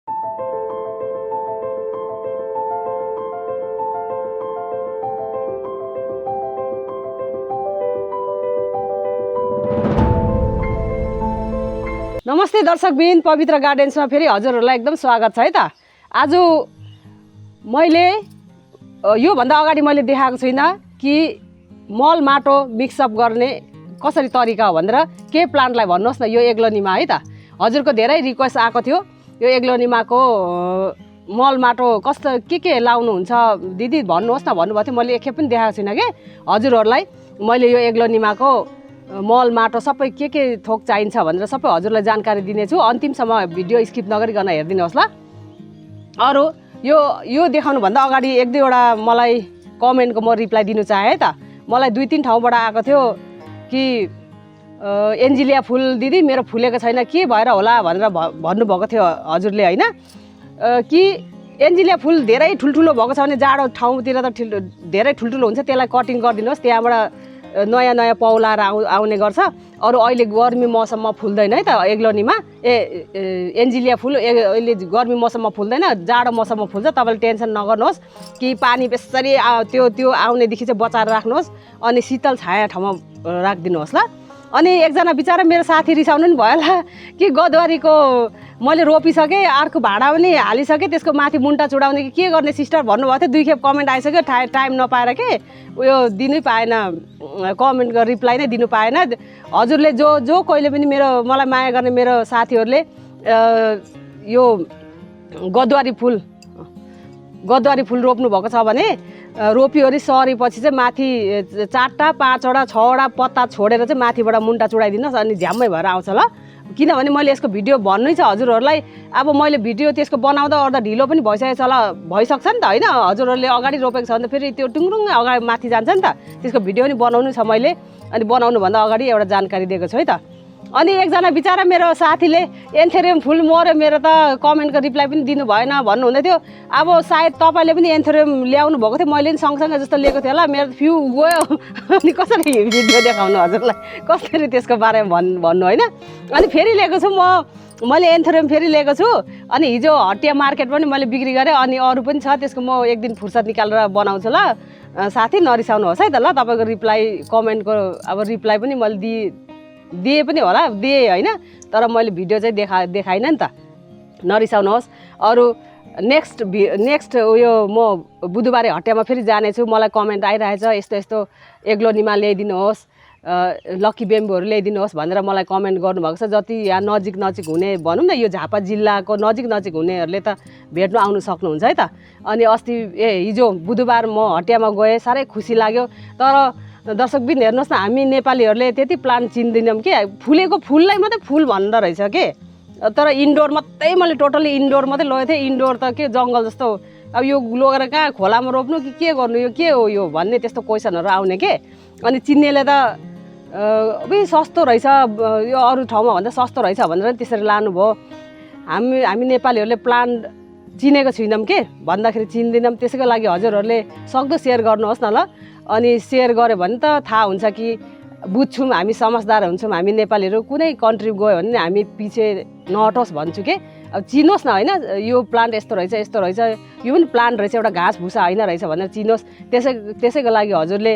नमस्ते दर्शकबिन, पवित्र गार्डन्समा फेरि हजुरहरूलाई एकदम स्वागत छ है त। आज मैले योभन्दा अगाडि मैले देखाएको छुइनँ कि मल माटो मिक्सअप गर्ने कसरी तरिका हो भनेर के प्लान्टलाई भन्नुहोस् न। यो एग्लोनिमा है त, हजुरको धेरै रिक्वेस्ट आएको थियो यो एग्लोनिमाको मल माटो कस्तो के लाउनुहुन्छ दिदी भन्नुहोस् न भन्नुभएको थियो। मैले एकखेप पनि देखाएको छुइनँ कि हजुरहरूलाई। मैले यो एग्लोनिमाको मल माटो सबै के थोक चाहिन्छ भनेर सबै हजुरलाई जानकारी दिनेछु। अन्तिमसम्म भिडियो स्किप नगरिकन हेरिदिनुहोस् ल। अरू यो देखाउनुभन्दा अगाडि एक दुईवटा मलाई कमेन्टको म रिप्लाई दिनु चाहेँ है त। मलाई 2-3 ठाउँबाट आएको थियो कि एन्जिलिया फुल दिदी मेरो फुलेको छैन के भएर होला भनेर भन्नुभएको थियो हजुरले होइन। कि एन्जिलिया फुल धेरै ठुल्ठुलो भएको छ भने जाडो ठाउँतिर त धेरै ठुल्ठुलो हुन्छ, त्यसलाई कटिङ गरिदिनुहोस्, त्यहाँबाट नयाँ नयाँ पौलाएर आउने गर्छ। अरू अहिले गर्मी मौसममा फुल्दैन है त एग्लोनिमा, एन्जिलिया फुल अहिले गर्मी मौसममा फुल्दैन, जाडो मौसममा फुल्छ। तपाईँले टेन्सन नगर्नुहोस् कि पानी बेसरी त्यो आउनेदेखि चाहिँ बचाएर राख्नुहोस् अनि शीतल छाया ठाउँमा राखिदिनुहोस् ल। अनि एकजना बिचरा मेरो साथी रिसाउनु नि भयो होला कि गदवारीको मैले रोपिसकेँ, अर्को भाँडा पनि हालिसकेँ, त्यसको माथि मुन्टा चुडाउने कि के गर्ने सिस्टर भन्नुभएको थियो। 2 खेप कमेन्ट आइसक्यो, टाइम नपाएर के उयो दिनै पाएन, कमेन्टको रिप्लाई नै दिनु पाएन। हजुरले जो कहिले पनि मलाई माया गर्ने मेरो साथीहरूले यो गदवारी फुल रोप्नु भएको छ भने रोपिवरी सरेपछि चाहिँ माथि 4टा 5वटा 6वटा पत्ता छोडेर चाहिँ माथिबाट मुन्टा चुडाइदिनुहोस् अनि झ्याम्मै भएर आउँछ ल। किनभने मैले यसको भिडियो भन्नै छ हजुरहरूलाई। अब मैले भिडियो त्यसको बनाउँदा ओर्दा ढिलो पनि भइसकेको छ भइसक्छ नि त होइन। हजुरहरूले अगाडि रोपेको छ भने त फेरि त्यो टुङरुङ अगाडि माथि जान्छ नि त। त्यसको भिडियो पनि बनाउनु छ मैले, अनि बनाउनुभन्दा अगाडि एउटा जानकारी दिएको छु है त। अनि एकजना बिचरा मेरो साथीले एन्थेरियम फुल मऱ्यो मेरो त कमेन्टको रिप्लाई पनि दिनु भएन भन्नुहुँदै थियो। अब सायद तपाईँले पनि एन्थेरियम ल्याउनु भएको थियो, मैले पनि सँगसँगै जस्तो लिएको थियो होला, मेरो फ्यु गयो। अनि कसरी भिडियो देखाउनु हजुरलाई, कसरी त्यसको बारेमा भन्नु होइन। अनि फेरि लिएको छु मैले एन्थेरियम फेरि लिएको छु। अनि हिजो हटिया मार्केट पनि मैले बिक्री गरेँ, अनि अरू पनि छ, त्यसको म एक दिन फुर्सद निकालेर बनाउँछु ल। साथी नरिसाउनुहोस् है त ल। तपाईँको रिप्लाई कमेन्टको अब रिप्लाई पनि मैले दिए पनि होला, दिएँ होइन, तर मैले भिडियो चाहिँ देखाइनँ नि त, नरिसाउनुहोस्। अरू नेक्स्ट उयो म बुधबारे हटियामा फेरि जानेछु। मलाई कमेन्ट आइरहेछ यस्तो एग्लोनिमा ल्याइदिनुहोस्, लक्की बेम्बोहरू ल्याइदिनुहोस् भनेर मलाई कमेन्ट गर्नुभएको छ। जति यहाँ नजिक हुने भनौँ न, यो झापा जिल्लाको नजिक हुनेहरूले त भेट्नु आउनु सक्नुहुन्छ है त। अनि अस्ति हिजो बुधबार म हटियामा गएँ, साह्रै खुसी लाग्यो। तर दर्शकबिन हेर्नुहोस् न, हामी नेपालीहरूले त्यति प्लान्ट चिन्दैनौँ कि फुलेको फुललाई मात्रै फुल भन्दो रहेछ के। तर इन्डोर मात्रै मैले टोटली इन्डोर मात्रै लगेको थिएँ। इन्डोर त के जङ्गल जस्तो, अब यो लगेर कहाँ खोलामा रोप्नु कि के गर्नु, यो के हो यो भन्ने त्यस्तो क्वेसनहरू आउने के। अनि चिन्नेले त सस्तो रहेछ, यो अरू ठाउँमा भन्दा सस्तो रहेछ भनेर त्यसरी लानुभयो। हामी नेपालीहरूले प्लान्ट चिनेको छैनौँ के भन्दाखेरि चिन्दैनौँ। त्यसैको लागि हजुरहरूले सक्दो सेयर गर्नुहोस् न ल। अनि सेयर गऱ्यो भने त थाहा हुन्छ कि बुझ्छौँ, हामी समझदार हुन्छौँ। हामी नेपालीहरू कुनै कन्ट्री गयो भने हामी पछि नहटोस् भन्छु कि। अब चिनोस् न होइन, यो प्लान्ट यस्तो रहेछ, यो पनि प्लान्ट रहेछ, एउटा घाँस भुसा होइन रहेछ भनेर चिनोस्। त्यसैको लागि हजुरले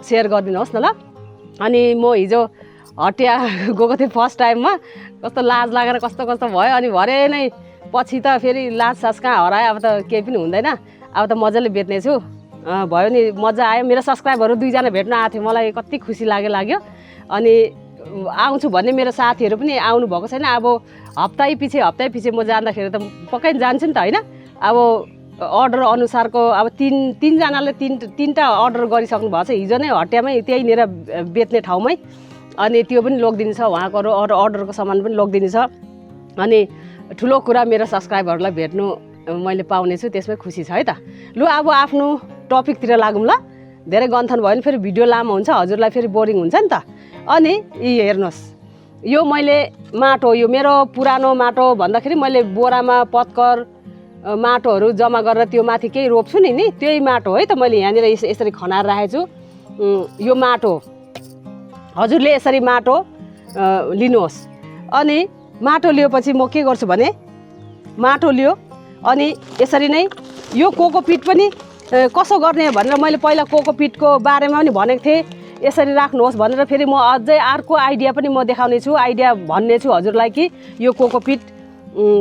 सेयर गरिदिनुहोस् न ल। अनि म हिजो हटिया गएको थिएँ फर्स्ट टाइममा, कस्तो लाज लागेर कस्तो भयो। अनि भरे नै पछि त फेरि लाज सास कहाँ हरायो, अब त केही पनि हुँदैन, अब त मजाले बेच्नेछु। भयो नि, मजा आयो। मेरो सब्सक्राइबरहरू 2जना भेट्न आएको थियो, मलाई कति खुसी लाग्यो। अनि आउँछु भन्ने मेरो साथीहरू पनि आउनु भएको छैन। अब हप्तै पछि म जाँदाखेरि त पक्कै जान्छु नि त होइन। अब अर्डर अनुसारको अब तीनजनाले तीनटा अर्डर गरिसक्नु भएको छ हिजो नै हटियामै, त्यहीँनिर बेच्ने ठाउँमै। अनि त्यो पनि लगिदिनु छ, उहाँको अर्डरको सामान पनि लगिदिनु छ। अनि ठुलो कुरा मेरो सब्सक्राइबरहरूलाई भेट्नु मैले पाउनेछु, त्यसमै खुसी छ है त। लु अब आफ्नो टपिकतिर लागौँ ल। धेरै गन्थन भयो भने फेरि भिडियो लामो हुन्छ, हजुरलाई फेरि बोरिङ हुन्छ नि त। अनि हेर्नुहोस्, यो मैले माटो, यो मेरो पुरानो माटो भन्दाखेरि मैले बोरामा पत्कर माटोहरू जम्मा गरेर त्यो माथि केही रोप्छु नि त्यही माटो है त मैले यहाँनिर यसरी खनाएर राखेको छु। यो माटो हजुरले यसरी माटो लिनुहोस्। अनि माटो लिएपछि म के गर्छु भने माटो लियो अनि यसरी नै यो कोकोपिट पनि कसो गर्ने भनेर मैले पहिला कोकोपिटको बारेमा पनि भनेको थिएँ यसरी राख्नुहोस् भनेर फेरि म अझै अर्को आइडिया पनि म देखाउने छु आइडिया भन्ने छु हजुरलाई कि यो कोकोपिट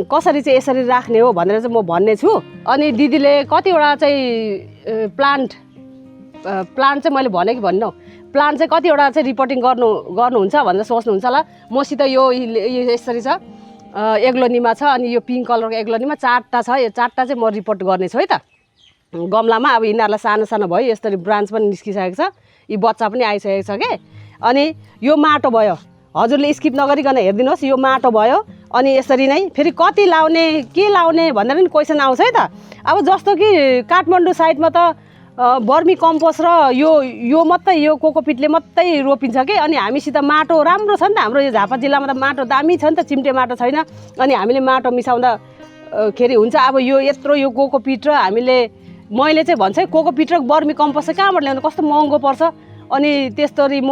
कसरी चाहिँ यसरी राख्ने हो भनेर चाहिँ म भन्ने छु अनि दिदीले कतिवटा चाहिँ प्लान्ट चाहिँ मैले भने कि भन्नु प्लान्ट चाहिँ कतिवटा चाहिँ रिपोर्टिङ गर्नुहुन्छ भनेर सोच्नुहुन्छ होला मसित यो यसरी छ एग्लोनिमा छ अनि यो पिङ्क कलरको एग्लोनिमा 4टा छ यो 4टा चाहिँ म रिपोर्ट गर्नेछु है त गमलामा अब यिनीहरूलाई सानो सानो भयो यसरी ब्रान्च पनि निस्किसकेको छ यी बच्चा पनि आइसकेको छ के अनि यो माटो भयो हजुरले स्किप नगरिकन हेरिदिनुहोस् यो माटो भयो अनि यसरी नै फेरि कति लाउने के लाउने भनेर पनि क्वेसन आउँछ है त अब जस्तो कि काठमाडौँ साइडमा त बर्मी कम्पोस्ट र यो मात्रै यो कोकोपिटले मात्रै रोपिन्छ कि अनि हामीसित माटो राम्रो छ नि त हाम्रो यो झापा जिल्लामा त माटो दामी छ नि त चिम्टे माटो छैन अनि हामीले माटो मिसाउँदाखेरि हुन्छ अब यो यत्रो यो कोकोपिट र हामीले मैले चाहिँ भन्छ है कोकोपिट र बर्मी कम्पोस्ट चाहिँ कहाँबाट ल्याउनु कस्तो महँगो पर्छ अनि त्यस्तरी म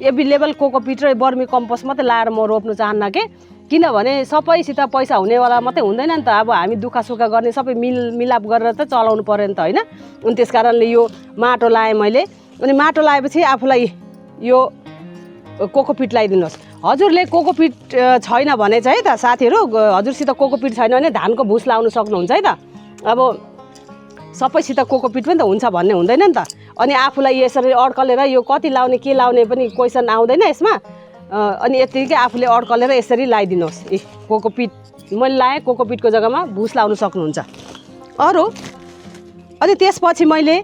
एभाइलेबल कोकोपिट र बर्मी कम्पोस्ट मात्रै लाएर म रोप्नु चाहन्न के किनभने सबैसित पैसा हुनेवाला मात्रै हुँदैन नि त अब हामी दुःख सुख गर्ने सबै मिलाप गरेर त चलाउनु पर्यो नि त होइन अनि त्यस कारणले यो माटो लाएँ मैले अनि माटो लाएपछि आफूलाई यो कोकोपिट लगाइदिनुहोस् हजुरले कोकोपिट छैन भने चाहिँ है त साथीहरू हजुरसित कोकोपिट छैन भने धानको भुस लाउनु सक्नुहुन्छ है त अब सबैसित कोकोपिट पनि त हुन्छ भन्ने हुँदैन नि त अनि आफूलाई यसरी अड्कलेर यो कति लाउने के लाउने पनि क्वेसन आउँदैन यसमा अनि यतिकै आफूले अड्कलेर यसरी लगाइदिनुहोस् कोकोपिट मैले लाएँ कोकोपिटको जग्गामा भुस लाउनु सक्नुहुन्छ अरू अनि त्यसपछि मैले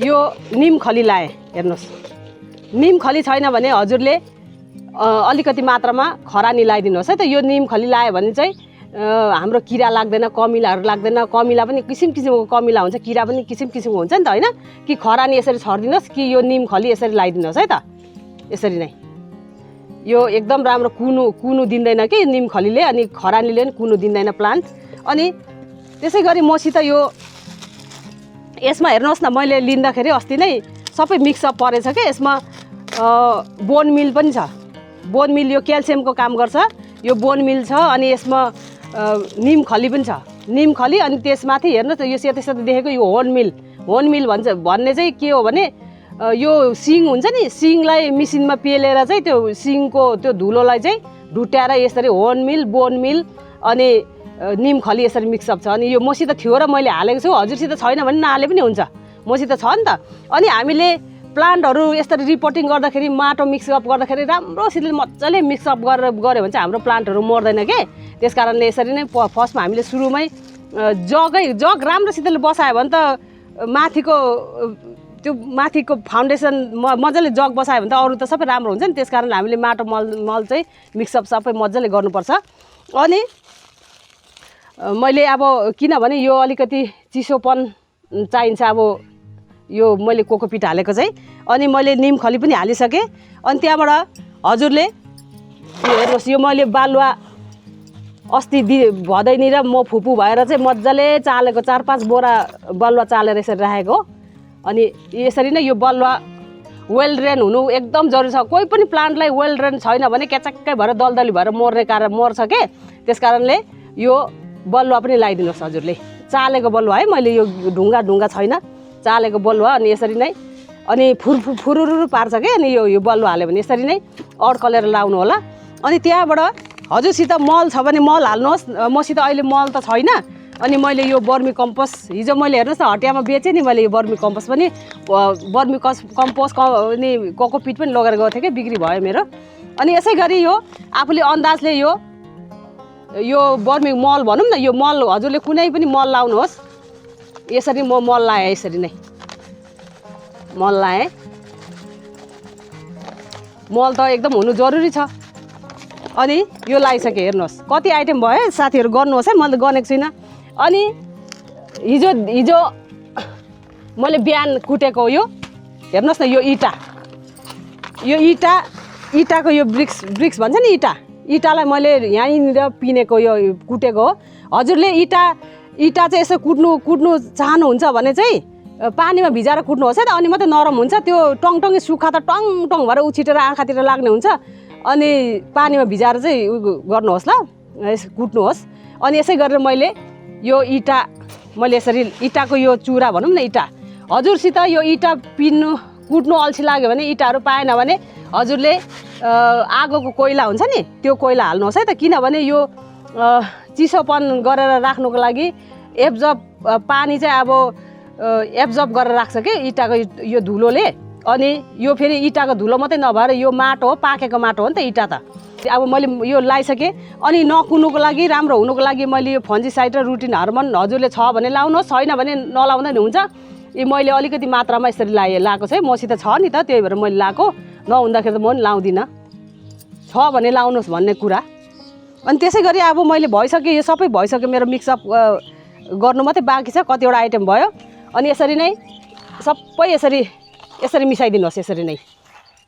यो निम खली लाएँ हेर्नुहोस् निम खली छैन भने हजुरले अलिकति मात्रामा खरानी लगाइदिनुहोस् है त यो निम खली लायो भने चाहिँ हाम्रो किरा लाग्दैन कमिलाहरू लाग्दैन कमिला पनि किसिम किसिमको कमिला हुन्छ किरा पनि किसिम किसिमको हुन्छ नि त होइन कि खरानी यसरी छरिदिनुहोस् कि यो निम खली यसरी लगाइदिनुहोस् है त यसरी नै यो एकदम राम्रो कुनु दिँदैन कि निम खलीले अनि खरानीले पनि कुनु दिँदैन प्लान्ट अनि त्यसै गरी मसित यो यसमा हेर्नुहोस् न मैले लिँदाखेरि अस्ति नै सबै मिक्सअप परेछ कि यसमा बोन मिल पनि छ बोन मिल यो क्याल्सियमको काम गर्छ यो बोन मिल छ अनि यसमा निम खली पनि छ निम खली अनि त्यसमाथि हेर्नुहोस् न यो सेतो सेतो देखेको यो होन मिल भन्ने चाहिँ के हो भने यो सिङ हुन्छ नि सिङलाई मिसिनमा पेलेर चाहिँ त्यो सिङको त्यो धुलोलाई चाहिँ ढुट्याएर यसरी होन मिल बोन मिल अनि निम खली यसरी मिक्सअप छ अनि यो मसित थियो र मैले हालेको छु हजुरसित छैन भने नहाले पनि हुन्छ मसित छ नि त अनि हामीले प्लान्टहरू यसरी रिपोर्टिङ गर्दाखेरि माटो मिक्सअप गर्दाखेरि राम्रोसितले मजाले मिक्सअप गरेर गऱ्यो भने चाहिँ हाम्रो प्लान्टहरू मर्दैन के त्यस कारणले यसरी नै फर्स्टमा हामीले सुरुमै जग राम्रोसितले बसायो भने त माथिको फाउन्डेसन मजाले जग बसायो भने त अरू त सबै राम्रो हुन्छ नि त्यस कारणले हामीले माटो मल चाहिँ मिक्सअप सबै मजाले गर्नुपर्छ अनि मैले अब किनभने यो अलिकति चिसोपन चाहिन्छ अब यो मैले कोकोपिट हालेको चाहिँ अनि मैले निम खली पनि हालिसकेँ अनि त्यहाँबाट हजुरले हेर्नुहोस् यो मैले बालुवा अस्ति भदैनी र म फुपू भएर चाहिँ मजाले चालेको 4-5 बोरा बालुवा चालेर यसरी राखेको अनि यसरी नै यो बालुवा वेल ड्रेन हुनु एकदम जरुरी छ कोही पनि प्लान्टलाई वेल ड्रेन छैन भने क्याचक्कै भएर दलदली भएर मर्छ के त्यस कारणले यो बलुवा पनि लगाइदिनुहोस् हजुरले चालेको बलुवा है मैले यो ढुङ्गा छैन चालेको बलुवा अनि यसरी नै अनि फुरुरु पार्छ के अनि यो बलुवा हाल्यो भने यसरी नै अड्कलेर लाउनु होला अनि त्यहाँबाट हजुरसित मल छ भने मल हाल्नुहोस् मसित अहिले मल त छैन अनि मैले यो बर्मी कम्पोस्ट हिजो मैले हेर्नुहोस् न हटियामा बेचेँ नि मैले यो बर्मी कम्पोस्ट पनि बर्मी कम्पोस्ट अनि कोकोपिट पनि लगेर गएको थिएँ कि बिक्री भयो मेरो अनि यसै गरी यो आफूले अन्दाजले यो बर्मी मल भनौँ न यो मल हजुरले कुनै पनि मल लाउनुहोस् यसरी म मल लाएँ यसरी नै मल लाएँ मल त एकदम हुनु जरुरी छ अनि यो लगाइसकेँ हेर्नुहोस् कति आइटम भयो साथीहरू गर्नुहोस् है मैले गनेको छुइनँ अनि हिजो मैले बिहान कुटेको यो हेर्नुहोस् न यो इँटाको यो ब्रिक्स भन्छ नि इँटालाई मैले यहीँनिर पिनेको यो कुटेको हो हजुरले इँटा चाहिँ यसो कुट्नु चाहनुहुन्छ भने चाहिँ पानीमा भिजाएर कुट्नुहोस् है त अनि मात्रै नरम हुन्छ त्यो टङटङै सुक्खा त टङ भएर उछिटेर आँखातिर लाग्ने हुन्छ अनि पानीमा भिजाएर चाहिँ गर्नुहोस् ल कुट्नुहोस् अनि यसै गरेर मैले यो इँटा मैले यसरी इँटाको यो चुरा भनौँ न इँटा हजुरसित यो इँटा कुट्नु अल्छी लाग्यो भने इँटाहरू पाएन भने हजुरले आगोको कोइला हुन्छ नि त्यो कोइला हाल्नुहोस् है त किनभने यो चिसोपन गरेर राख्नुको लागि पानी चाहिँ अब एब्जर्ब गरेर राख्छ कि इँटाको यो धुलोले अनि यो फेरि इँटाको धुलो मात्रै नभएर यो माटो हो पाकेको माटो हो नि त इँटा त अब मैले यो लगाइसकेँ अनि नकुनुको लागि राम्रो हुनुको लागि मैले यो फन्जिसाइड र रुटिन हार्मोन हजुरले छ भने लाउनुहोस् छैन भने नलाउँदा नि हुन्छ मैले अलिकति मात्रामा यसरी लाएको चाहिँ मसित छ नि त त्यही भएर मैले लाएको नहुँदाखेरि त म पनि लाउँदिनँ छ भने लाउनुहोस् भन्ने कुरा अनि त्यसै गरी अब मैले भइसक्यो यो सबै भइसक्यो मेरो मिक्सअप गर्नु मात्रै बाँकी छ कतिवटा आइटम भयो अनि यसरी नै सबै यसरी मिसाइदिनुहोस् यसरी नै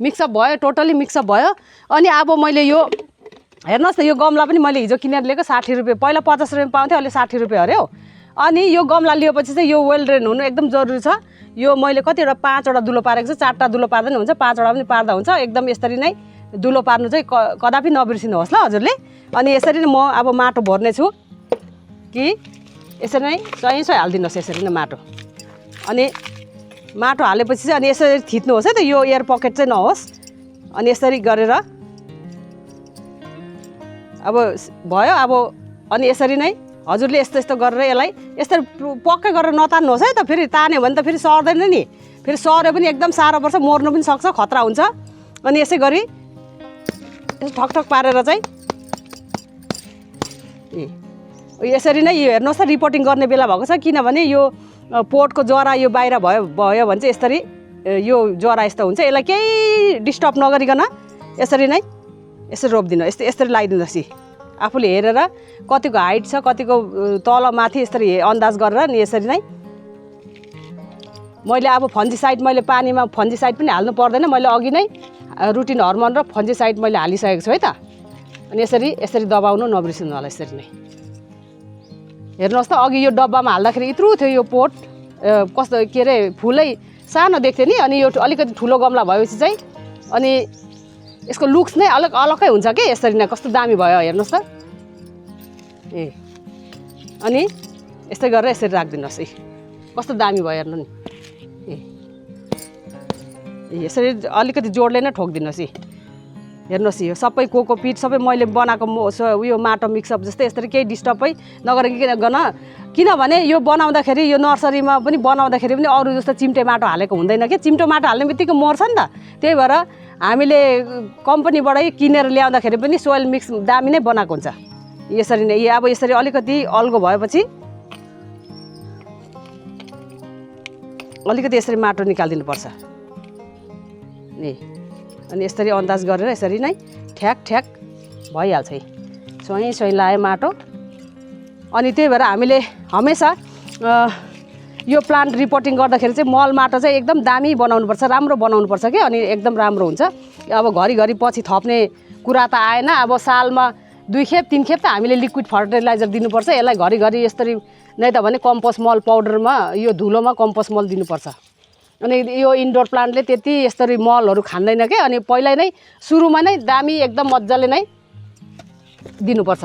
मिक्सअप भयो टोटली मिक्सअप भयो अनि अब मैले यो हेर्नुहोस् त यो गमला पनि मैले हिजो किनेर लिएको 60 रुपियाँ पहिला 50 रुपियाँ पाउँथेँ अहिले 60 रुपियाँ अरे हो अनि यो गमला लिएपछि चाहिँ यो वेल ड्रेन हुनु एकदम जरुरी छ यो मैले कतिवटा 5वटा दुलो पारेको छु 4टा दुलो पार्दा नि हुन्छ 5वटा पनि पार्दा हुन्छ एकदम यसरी नै दुलो पार्नु चाहिँ कदापि नबिर्सिनुहोस् ल हजुरले अनि यसरी नै म अब माटो भर्ने छु कि यसरी नै चाहिँ हालिदिनुहोस् यसरी नै माटो अनि माटो हालेपछि चाहिँ अनि यसरी थिच्नुहोस् है त यो एयर पकेट चाहिँ नहोस् अनि यसरी गरेर अब भयो अब अनि यसरी नै हजुरले यस्तो गरेर यसलाई यसरी पक्कै गरेर नतान्नुहोस् है त फेरि तान्यो भने त फेरि सर्दैन नि फेरि सर्यो पनि एकदम साह्रो पर्छ मर्नु पनि सक्छ खतरा हुन्छ अनि यसै गरी ठकठक पारेर चाहिँ यसरी नै यो हेर्नुहोस् त रिपोर्टिङ गर्ने बेला भएको छ किनभने यो पोटको जरा यो बाहिर भयो भने चाहिँ यसरी यो जरा यस्तो हुन्छ यसलाई केही डिस्टर्ब नगरिकन यसरी नै यसरी रोपिदिनु यसरी लगाइदिनुहोस् आफूले हेरेर कतिको हाइट छ कतिको तल माथि यसरी अन्दाज गरेर नि यसरी नै मैले अब फन्जिसाइड मैले पानीमा फन्जिसाइड पनि हाल्नु पर्दैन मैले अघि नै रुटिन हर्मोन र फन्जिसाइड मैले हालिसकेको छु है त अनि यसरी दबाउनु नबिर्सिनु होला यसरी नै हेर्नुहोस् त अघि यो डब्बामा हाल्दाखेरि यत्रो थियो यो पोट कस्तो के अरे फुलै सानो देख्थ्यो नि अनि यो अलिकति ठुलो गमला भएपछि चाहिँ अनि यसको लुक्स नै अलगै हुन्छ कि यसरी नै कस्तो दामी भयो हेर्नुहोस् त अनि यस्तै गरेर यसरी राखिदिनुहोस् कस्तो दामी भयो हेर्नु नि यसरी अलिकति जोडले नै ठोकिदिनुहोस् हेर्नुहोस् यो सबै कोकोपिट सबै मैले बनाएको उयो माटो मिक्सअप जस्तै यसरी केही डिस्टर्बै नगरिकन किनभने यो बनाउँदाखेरि यो नर्सरीमा पनि बनाउँदाखेरि पनि अरू जस्तो चिम्टे माटो हालेको हुँदैन कि चिम्टो माटो हाल्ने बित्तिकै मर्छ नि त त्यही भएर हामीले कम्पनीबाटै किनेर ल्याउँदाखेरि पनि सोइल मिक्स दामी नै बनाएको हुन्छ यसरी नै अब यसरी अलिकति अल्गो भएपछि अलिकति यसरी माटो निकालिदिनुपर्छ नि अनि यसरी अन्दाज गरेर यसरी नै ठ्याक भइहाल्छ सोही लायो माटो अनि त्यही भएर हामीले हमेसा यो प्लान्ट रिपोर्टिङ गर्दाखेरि चाहिँ मल माटो चाहिँ एकदम दामी बनाउनुपर्छ राम्रो बनाउनुपर्छ कि अनि एकदम राम्रो हुन्छ अब घरिघरि पछि थप्ने कुरा त आएन अब सालमा 2 खेप 3 खेप त हामीले लिक्विड फर्टिलाइजर दिनुपर्छ यसलाई घरिघरि यसरी नै त भने कम्पोस्ट मल पाउडरमा यो धुलोमा कम्पोस्ट मल दिनुपर्छ अनि यो इन्डोर प्लान्टले त्यति यसरी मलहरू खाँदैन के अनि पहिल्यै नै सुरुमा नै दामी एकदम मजाले नै दिनुपर्छ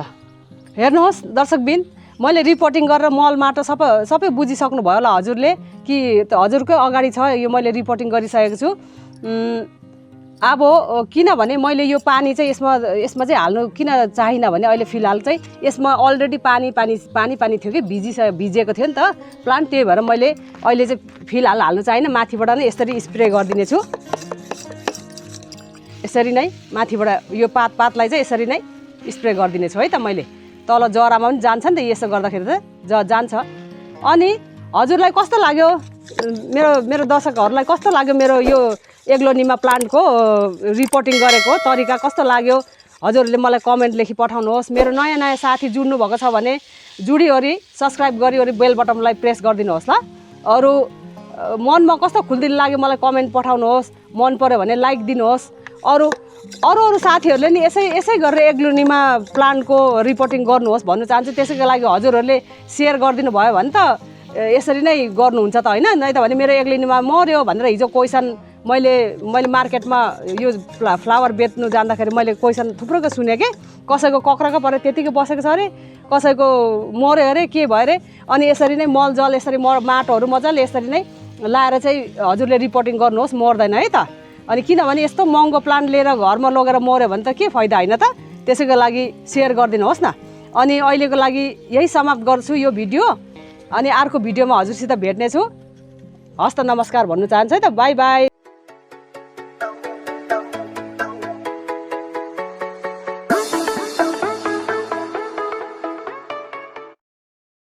हेर्नुहोस् दर्शकबिन मैले रिपोर्टिङ गरेर मल माटो सबै बुझिसक्नु भयो होला हजुरले कि हजुरकै अगाडि छ यो मैले रिपोर्टिङ गरिसकेको छु अब किनभने मैले यो पानी चाहिँ यसमा चाहिँ हाल्नु किन चाहिन भने अहिले फिलहाल चाहिँ यसमा अलरेडी पानी थियो कि भिजेको थियो नि त प्लान्ट त्यही भएर मैले अहिले चाहिँ फिलहाल हाल्नु चाहिन माथिबाट नै यसरी स्प्रे गरिदिने छु यसरी नै माथिबाट यो पातलाई चाहिँ यसरी नै स्प्रे गरिदिने छु है त मैले तल जरामा पनि जान्छ नि त यसो गर्दाखेरि त जान्छ अनि हजुरलाई कस्तो लाग्यो मेरो दर्शकहरूलाई कस्तो लाग्यो मेरो यो एग्लोनिमा प्लान्टको रिपोर्टिङ गरेको तरिका कस्तो लाग्यो हजुरहरूले मलाई कमेन्ट लेखी पठाउनुहोस् मेरो नयाँ साथी जुड्नु भएको छ भने जुडिवरी सब्सक्राइब गरिवरी बेल बटनलाई प्रेस गरिदिनुहोस् ल अरू मनमा कस्तो खुल्दिन लाग्यो मलाई कमेन्ट पठाउनुहोस् मन पर्यो भने लाइक दिनुहोस् अरू साथीहरूले नि यसै गरेर एग्लोनिमा प्लान्टको रिपोर्टिङ गर्नुहोस् भन्नु चाहन्छु त्यसैको लागि हजुरहरूले सेयर गरिदिनु भयो भने त यसरी नै गर्नुहुन्छ त हैन नै त भने मेरो एग्लोनिमा मर्यो भनेर हिजो क्वेसन मैले मार्केटमा यो फ्लावर बेच्नु जाँदाखेरि मैले क्वेसन थुप्रोको सुने कि कसैको कक्रको पऱ्यो त्यतिकै बसेको छ अरे, कसैको मऱ्यो अरे, के भयो अरे। अनि यसरी नै मलजल यसरी माटोहरू मजाले यसरी नै लाएर चाहिँ हजुरले रिपोर्टिङ गर्नुहोस्, मर्दैन है त। अनि किनभने यस्तो महँगो प्लान्ट लिएर घरमा लगेर मऱ्यो भने त के फाइदा होइन त। त्यसैको लागि सेयर गरिदिनुहोस् न। अनि अहिलेको लागि यही समाप्त गर्छु यो भिडियो। अनि अर्को भिडियोमा हजुरसित भेट्नेछु। हस्त नमस्कार भन्नु चाहन्छु है त। By by.